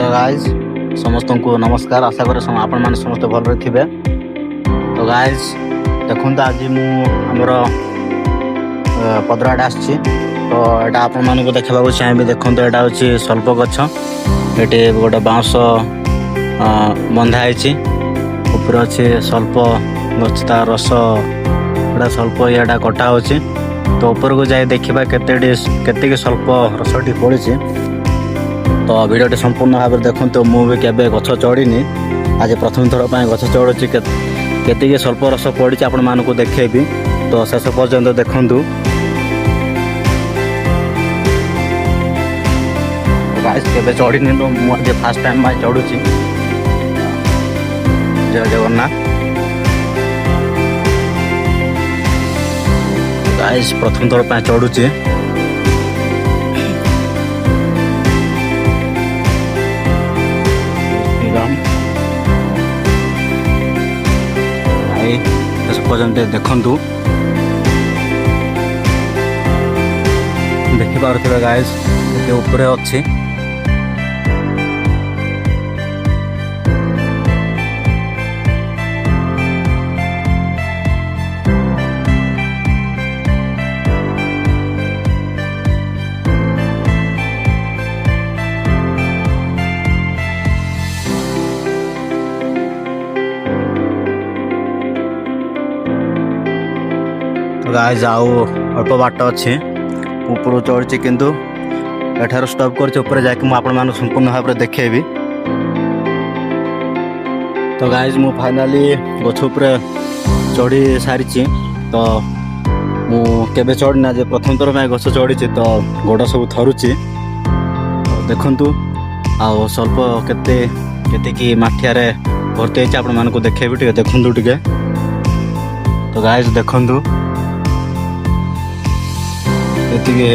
Hello guys समस्त को नमस्कार। आशा करे आपण मैंने समस्त भल थे। तो गाइज देखो आज मुझर पदराड़े आसी तो यहाँ आपण मानक देखा चाहिए। देखो यहाँ हूँ स्वल्प गछ ये गोटे बाउंस बंधाई ऊपर अच्छे स्वल्प गछ तार रस गोटा स्वल्प यहाँ कटा हो। तो ऊपर को जाए देखा केते स्वल्प रसटी पड़ी। तो भिडियोटी संपूर्ण भाव में देखो। तो मुझे केवे गछ चढ़ी आज प्रथम थर पर गछ चढ़ुची केते स्वल्प रस पड़ी आपण मानक देखेबी। तो शेष पर्यंत देखु। केवे चढ़ी तो मुझे फास्ट टाइम भाई चढ़ुची। जय जगन्नाथ। गाइस प्रथम थर पर चढ़ुची। पर्यंत देखु देखिपे गाइस ऊपर अच्छी गाइस आउ अल्प बाट अच्छे ऊपर चढ़ी किंतु एठार स्टॉप कर ऊपर जाके मुझे संपूर्ण भाव में देखेबी। तो गाइस मु फाइनाली गछ उपर चढ़ी सारी। तो मुझे चढ़ना जे प्रथम थर में गछ चढ़ी तो गोड़ सब थरुची। देखु आउ स्वल्प केते माठिया भर्ती आपण मानक देखेबी टे देखु टे। तो गाइस देखु ये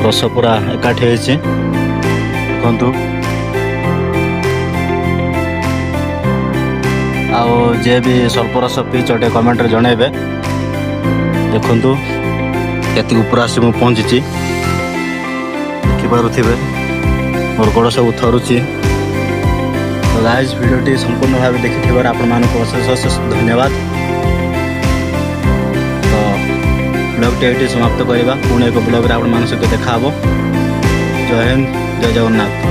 रस पूरा एकाठी देखु। आउ जे भी स्वल्प रस पीच टे कमेंट जनइबे। देखु केती ऊपर आसी मु पहुंची देखिपे मोर गोड़ सब थरुची। तो गाइस वीडियोटी संपूर्ण भाव देखि आपण मानक अशेष अशेष धन्यवाद। ब्लॉग टी समाप्त करवा पुणी एक ब्लॉग आप सहित देखा। जय हिंद जय जगन्नाथ।